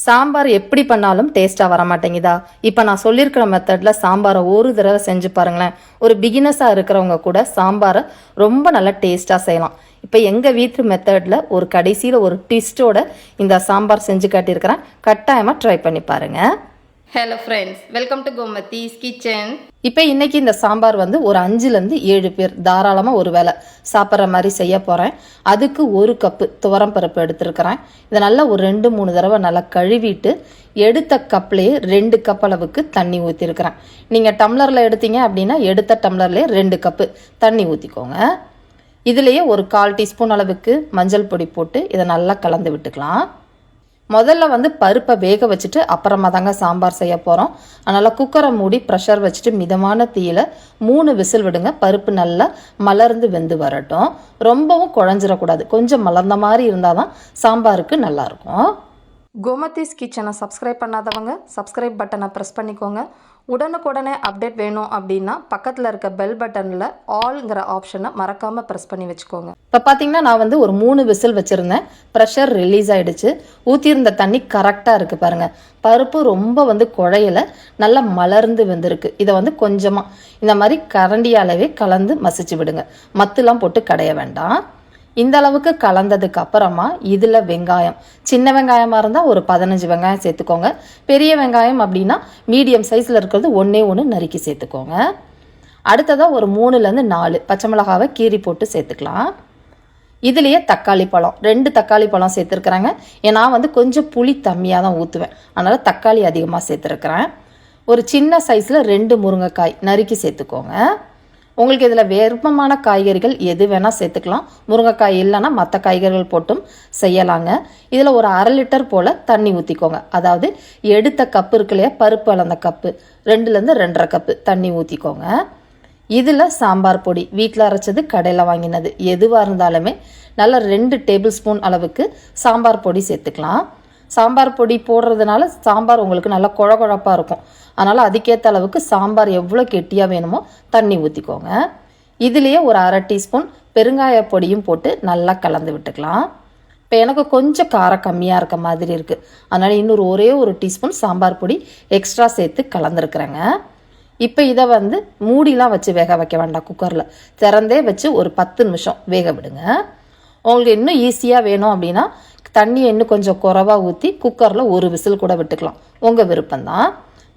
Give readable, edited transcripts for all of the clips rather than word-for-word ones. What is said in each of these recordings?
சாம்பார் எப்படி பண்ணாலும் டேஸ்ட்டாக வர மாட்டேங்குதா? இப்போ நான் சொல்லியிருக்கிற மெத்தடில் சாம்பாரை ஒரு தடவை செஞ்சு பாருங்களேன். ஒரு பிகினஸாக இருக்கிறவங்க கூட சாம்பாரை ரொம்ப நல்லா டேஸ்ட்டாக செய்யலாம். இப்போ எங்கள் வீட்டு மெத்தடில் ஒரு கடைசியில் ஒரு ட்விஸ்ட்டோட இந்த சாம்பார் செஞ்சு காட்டியிருக்கிறேன். கட்டாயமாக ட்ரை பண்ணி பாருங்கள். Hello friends, welcome to Gomathi's kitchen. இப்போ இன்றைக்கி இந்த சாம்பார் ஒரு 5லேருந்து 7 பேர் தாராளமாக ஒரு வேளை சாப்பிட்ற மாதிரி செய்ய போகிறேன். அதுக்கு 1 கப்பு துவரம் பருப்பு எடுத்துருக்கிறேன். இதை நல்லா ஒரு 2-3 தடவை நல்லா கழுவிட்டு எடுத்த கப்லேயே 2 கப் அளவுக்கு தண்ணி ஊற்றிருக்கிறேன். நீங்கள் டம்ளரில் எடுத்தீங்க அப்படின்னா எடுத்த டம்ளர்லேயே 2 கப்பு தண்ணி ஊற்றிக்கோங்க. இதுலேயே ஒரு 1/4 டீஸ்பூன் அளவுக்கு மஞ்சள் பொடி போட்டு இதை நல்லா கலந்து விட்டுக்கலாம். முதல்ல பருப்பை வேக வச்சுட்டு அப்புறமா தாங்க சாம்பார் செய்ய போகிறோம். அதனால் குக்கரை மூடி ப்ரெஷர் வச்சுட்டு மிதமான தீயில் 3 விசில் விடுங்க. பருப்பு நல்லா மலர்ந்து வெந்து வரட்டும். ரொம்பவும் குழஞ்சிடக்கூடாது, கொஞ்சம் மலர்ந்த மாதிரி இருந்தால் தான் சாம்பாருக்கு நல்லாயிருக்கும். கோமதிஸ் கிச்சனை சப்ஸ்கிரைப் பண்ணாதவங்க சப்ஸ்கிரைப் பட்டனை ப்ரெஸ் பண்ணிக்கோங்க. உடனுக்குடனே அப்டேட் வேணும் அப்படின்னா பக்கத்தில் இருக்க பெல் பட்டனில் ஆல்ங்கிற ஆப்ஷனை மறக்காமல் ப்ரெஸ் பண்ணி வச்சுக்கோங்க. இப்போ பார்த்தீங்கன்னா நான் ஒரு 3 விசில் வச்சுருந்தேன். ப்ரெஷர் ரிலீஸ் ஆகிடுச்சு. ஊற்றியிருந்த தண்ணி கரெக்டாக இருக்குது பாருங்கள். பருப்பு ரொம்ப குழையலை, நல்லா மலர்ந்து வெந்திருக்கு. இதை கொஞ்சமாக இந்த மாதிரி கரண்டியாலவே கலந்து மசிச்சு விடுங்க. மத்துலாம் போட்டு கடைய வேண்டாம். இந்த அளவுக்கு கலந்ததுக்கு அப்புறமா இதில் வெங்காயம், சின்ன வெங்காயமாக இருந்தால் ஒரு 15 வெங்காயம் சேர்த்துக்கோங்க. பெரிய வெங்காயம் அப்படின்னா மீடியம் சைஸில் இருக்கிறது 1 நறுக்கி சேர்த்துக்கோங்க. அடுத்ததாக ஒரு 3லேருந்து 4 பச்சை மிளகாவை கீறி போட்டு சேர்த்துக்கலாம். இதுலேயே தக்காளி பழம் 2 தக்காளி பழம் சேர்த்துருக்குறாங்க. ஏன்னா கொஞ்சம் புளி கம்மியாக தான் ஊற்றுவேன், அதனால் தக்காளி அதிகமாக சேர்த்துருக்குறேன். ஒரு சின்ன சைஸில் 2 முருங்கைக்காய் நறுக்கி சேர்த்துக்கோங்க. உங்களுக்கு இதில் விருப்பமான காய்கறிகள் எது வேணால் சேர்த்துக்கலாம். முருங்கைக்காய் இல்லைன்னா மற்ற காய்கறிகள் போட்டும் செய்யலாங்க. இதில் ஒரு 1/2 லிட்டர் போல் தண்ணி ஊற்றிக்கோங்க. அதாவது எடுத்த கப்பு இருக்கு இல்லையா, பருப்பு அளந்த கப்பு 2லேருந்து 2.5 கப்பு தண்ணி ஊற்றிக்கோங்க. இதில் சாம்பார் பொடி வீட்டில் அரைச்சது, கடையில் வாங்கினது எதுவாக இருந்தாலுமே நல்லா 2 டேபிள் ஸ்பூன் அளவுக்கு சாம்பார் பொடி சேர்த்துக்கலாம். சாம்பார் பொடி போடுறதுனால சாம்பார் உங்களுக்கு நல்லா குழகுழப்பாக இருக்கும். அதனால் அதுக்கேற்ற அளவுக்கு சாம்பார் எவ்வளோ கெட்டியாக வேணுமோ தண்ணி ஊற்றிக்கோங்க. இதுலேயே ஒரு 1/2 டீஸ்பூன் பெருங்காய பொடியும் போட்டு நல்லா கலந்து விட்டுக்கலாம். இப்போ எனக்கு கொஞ்சம் காரம் கம்மியாக இருக்க மாதிரி இருக்குது, அதனால் இன்னொரு ஒரே டீஸ்பூன் சாம்பார் பொடி எக்ஸ்ட்ரா சேர்த்து கலந்துருக்குறேங்க. இப்போ இதை மூடிலாம் வச்சு வேக வைக்க வேண்டாம். குக்கரில் திறந்தே வச்சு ஒரு 10 நிமிஷம் வேக விடுங்க. உங்களுக்கு இன்னும் ஈஸியாக வேணும் அப்படின்னா தண்ணியை இன்னும் கொஞ்சம் குறைவாக ஊற்றி குக்கரில் 1 விசில் கூட விட்டுக்கலாம், உங்கள் விருப்பம்தான்.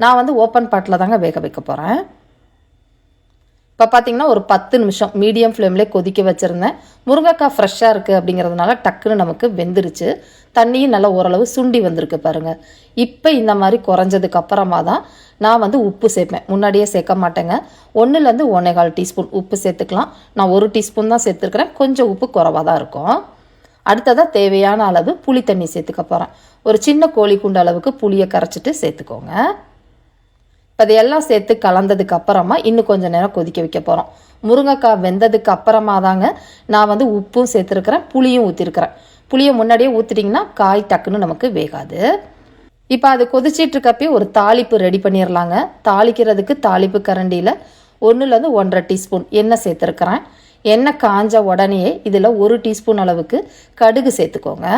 நான் ஓப்பன் பாட்டில் தாங்க வேக வைக்க போகிறேன். இப்போ பார்த்தீங்கன்னா ஒரு 10 நிமிஷம் மீடியம் ஃப்ளேம்லேயே கொதிக்க வச்சுருந்தேன். முருங்கைக்காய் ஃப்ரெஷ்ஷாக இருக்குது அப்படிங்கிறதுனால டக்குன்னு நமக்கு வெந்துருச்சு. தண்ணியும் நல்லா ஓரளவு சுண்டி வந்திருக்கு பாருங்கள். இப்போ இந்த மாதிரி குறைஞ்சதுக்கு அப்புறமா தான் நான் உப்பு சேர்ப்பேன். முன்னாடியே சேர்க்க மாட்டேங்க. 1லேருந்து 1.25 டீஸ்பூன் உப்பு சேர்த்துக்கலாம். நான் 1 டீஸ்பூன் தான் சேர்த்துருக்கிறேன், கொஞ்சம் உப்பு குறைவாக தான் இருக்கும். அடுத்ததாக தேவையான அளவு புளி தண்ணி சேர்த்துக்க போகிறேன். ஒரு சின்ன கோழி குண்டு அளவுக்கு புளியை கரைச்சிட்டு சேர்த்துக்கோங்க. இப்போ அதையெல்லாம் சேர்த்து கலந்ததுக்கு அப்புறமா இன்னும் கொஞ்சம் நேரம் கொதிக்க வைக்க போகிறோம். முருங்கைக்காய் வெந்ததுக்கு அப்புறமா தாங்க நான் உப்பும் சேர்த்துருக்கிறேன், புளியும் ஊற்றிருக்கிறேன். புளியை முன்னாடியே ஊற்றிட்டிங்கன்னா காய் டக்குன்னு நமக்கு வேகாது. இப்போ அது கொதிச்சிட்டு இருக்கப்பே ஒரு தாளிப்பு ரெடி பண்ணிடலாங்க. தாளிக்கிறதுக்கு தாளிப்பு கரண்டியில் 1லேருந்து 1.5 டீஸ்பூன் எண்ணெய் சேர்த்துருக்கிறேன். எண்ணெய் காஞ்ச உடனேயே இதில் 1 டீஸ்பூன் அளவுக்கு கடுகு சேர்த்துக்கோங்க.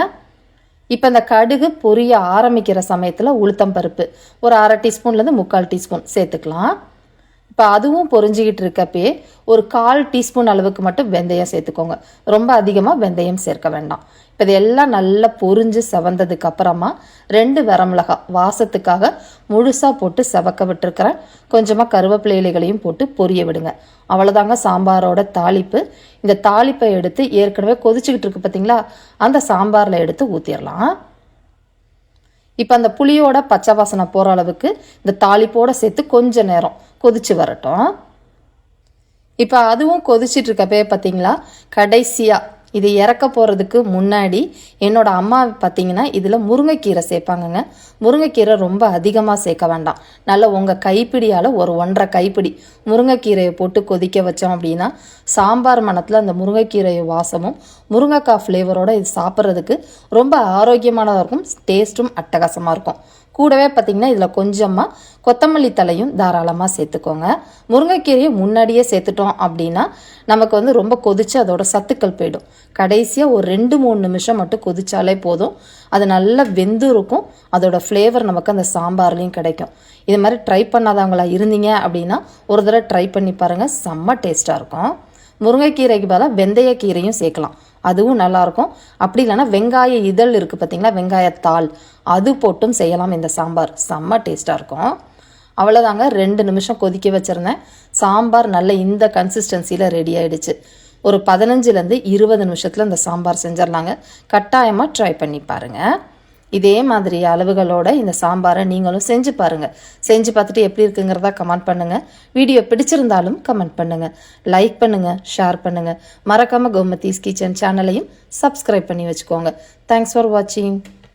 இப்போ இந்த கடுகு பொரிய ஆரம்பிக்கிற சமயத்தில் உளுத்தம் பருப்பு ஒரு 1/2 டீஸ்பூன்லேருந்து 3/4 டீஸ்பூன் சேர்த்துக்கலாம். இப்போ அதுவும் பொரிஞ்சிக்கிட்டு இருக்கப்பே ஒரு 1/4 டீஸ்பூன் அளவுக்கு மட்டும் வெந்தயம் சேர்த்துக்கோங்க. ரொம்ப அதிகமாக வெந்தயம் சேர்க்க வேண்டாம். இப்போ இதெல்லாம் நல்லா பொரிஞ்சு செவந்ததுக்கு அப்புறமா 2 வரமிளகாய் வாசத்துக்காக முழுசாக போட்டு செவக்க விட்டுருக்கிறேன். கொஞ்சமாக கருவேப்பிலை இலைகளையும் போட்டு பொரிய விடுங்க. அவ்வளோதாங்க சாம்பாரோட தாளிப்பு. இந்த தாளிப்பை எடுத்து ஏற்கனவே கொதிச்சுக்கிட்டு இருக்கு பார்த்தீங்களா, அந்த சாம்பாரில் எடுத்து ஊற்றிடலாம். இப்போ அந்த புளியோட பச்சை வாசனை போகிற அளவுக்கு இந்த தாளிப்போடு சேர்த்து கொஞ்ச நேரம் கொதிச்சு வரட்டும். இப்போ அதுவும் கொதிச்சிட்டு இருக்கப்பே பார்த்தீங்களா, கடைசியாக இது இறக்க போகிறதுக்கு முன்னாடி என்னோட அம்மா பார்த்தீங்கன்னா இதில் முருங்கைக்கீரை சேர்ப்பாங்கங்க. முருங்கைக்கீரை ரொம்ப அதிகமாக சேர்க்க வேண்டாம். நல்லா உங்கள் கைப்பிடியால் ஒரு 1.5 கைப்பிடி முருங்கைக்கீரையை போட்டு கொதிக்க வச்சோம் அப்படின்னா சாம்பார் மணத்தில் அந்த முருங்கைக்கீரை வாசமும் முருங்கைக்காய் ஃப்ளேவரோடு இது சாப்பிட்றதுக்கு ரொம்ப ஆரோக்கியமானதாக இருக்கும். டேஸ்ட்டும் அட்டகாசமாக இருக்கும். கூடவே பார்த்திங்கன்னா இதில் கொஞ்சமாக கொத்தமல்லி தலையும் தாராளமாக சேர்த்துக்கோங்க. முருங்கைக்கீரையை முன்னாடியே சேர்த்துட்டோம் அப்படின்னா நமக்கு வந்து ரொம்ப கொதித்து அதோட சத்துக்கள் போயிடும். கடைசியாக ஒரு 2-3 நிமிஷம் மட்டும் கொதிச்சாலே போதும். அது நல்லா வெந்து இருக்கும். அதோட ஃப்ளேவர் நமக்கு அந்த சாம்பார்லேயும் கிடைக்கும். இது மாதிரி ட்ரை பண்ணாதவங்களா இருந்தீங்க அப்படின்னா ஒரு தடவை ட்ரை பண்ணி பாருங்கள், செம்ம டேஸ்ட்டாக இருக்கும். முருங்கைக்கீரைக்கு பதிலாக வெந்தயக்கீரையும் சேர்க்கலாம், அதுவும் நல்லாயிருக்கும். அப்படி இல்லைன்னா வெங்காய இதழ் இருக்குது பார்த்திங்களா, வெங்காயத்தாள், அது போட்டும் செய்யலாம். இந்த சாம்பார் செம்ம டேஸ்ட்டாக இருக்கும். அவ்வளோதாங்க, 2 நிமிஷம் கொதிக்க வச்சுருந்தேன். சாம்பார் நல்ல இந்த கன்சிஸ்டன்சியில் ரெடி ஆகிடுச்சு. ஒரு 15லேருந்து 20 நிமிஷத்தில் இந்த சாம்பார் செஞ்சிடலாங்க. கட்டாயமாக ட்ரை பண்ணி பாருங்கள். இதே மாதிரி அளவுகளோட இந்த சாம்பாரை நீங்களும் செஞ்சு பாருங்கள். செஞ்சு பார்த்துட்டு எப்படி இருக்குங்கிறத கமெண்ட் பண்ணுங்கள். வீடியோ பிடிச்சிருந்தாலும் கமெண்ட் பண்ணுங்கள், லைக் பண்ணுங்கள், ஷேர் பண்ணுங்கள். மறக்காமல் கோமதீஸ் கிச்சன் சேனலையும் சப்ஸ்கிரைப் பண்ணி வச்சுக்கோங்க. தேங்க்ஸ் ஃபார் வாட்சிங்.